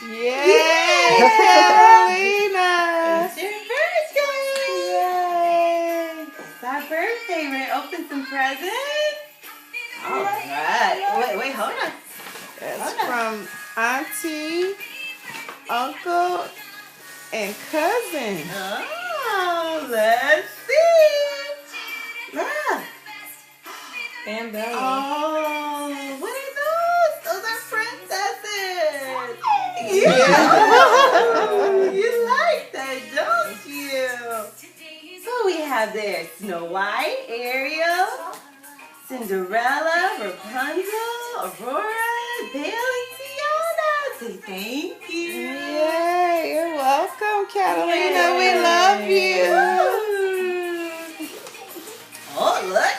Yay, Catalina! It's your birthday! Yay! It's our birthday. We're gonna open some presents. All right. Wait, hold on. That's from Auntie, Uncle, and Cousin. Oh, let's see. Look. And Bella. Oh, what are those? Those are princesses. Yeah. You like that, don't you? So we have there Snow White, Ariel, Cinderella, Rapunzel, Aurora, Belle, and Tiana. Say thank you. Yay! You're welcome, Catalina. We love you. Oh, look.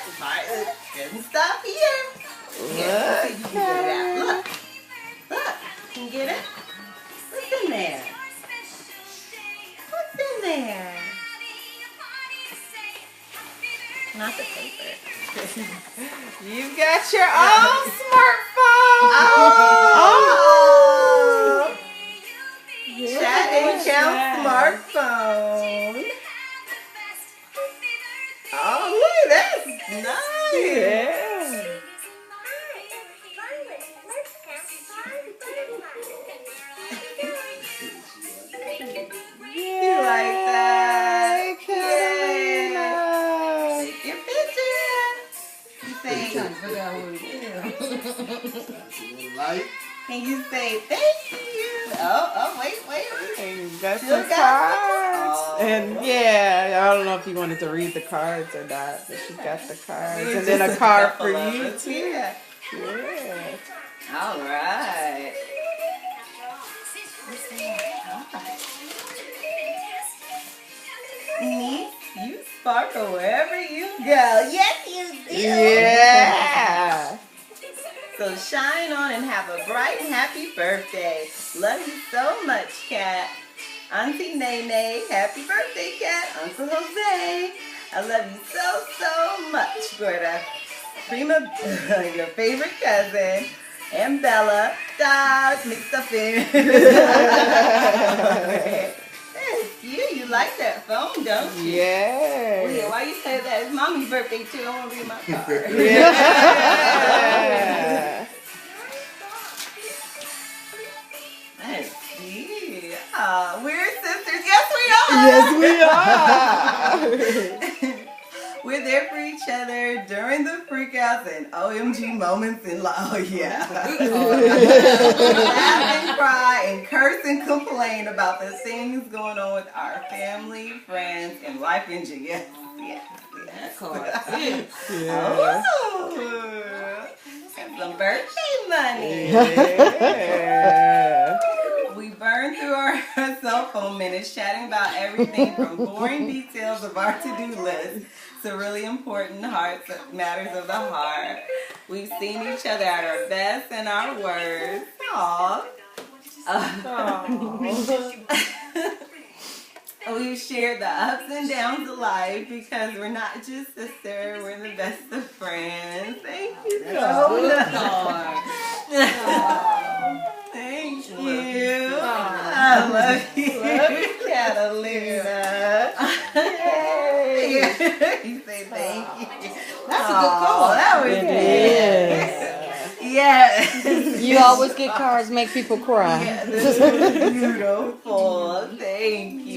It doesn't stop here. Here, you can get it out. Look. Look. Can you get it? What's in there? What's in there? Not the paper. You've got your own smartphone. Oh! Chat and count Yes. smartphone. Oh, look, that's nice. Yeah. You like that? Yay, Catalina. Take your picture. You say, can you say thank you? Oh, wait. And you got Still some got cards. some? Oh. And yeah, I don't know if you wanted to read the cards or not, but she's got the cards. And then a Just card for couple of you us. too. Yeah. Yeah. All right. Niece, you sparkle wherever you go. Yes, you do. Yeah. So shine on and have a bright and happy birthday. Love you so much, Kat. Auntie Nene, happy birthday, Kat. Uncle Jose, I love you so much, Gorda. Prima, your favorite cousin, and Bella. Stop, mixed up in. That's you like that phone, don't you? Yeah. Oh, yeah, why you say that? It's mommy's birthday too. I want to read my card. Yeah. Let's see. We're sisters. Yes, we are. Yes, we are. We're there for each other during the freakouts and OMG moments in life. Oh, yeah. Laugh and cry and curse and complain about the things going on with our family, friends, and life in general. Yes. Yeah. Oh, and some birthday money. Yeah. We burn through our cell phone minutes chatting about everything from boring details of our to-do list to really important matters of the heart. We've seen each other at our best and our worst. Aww. We've shared the ups and downs of life because we're not just sisters, we're the best of friends. Thank you so much. Thank you. I love you. Catalina. Yay. You say thank you. That's a good call. That was It good. Yes. You always get cards make people cry. Yeah, this is beautiful. Thank you.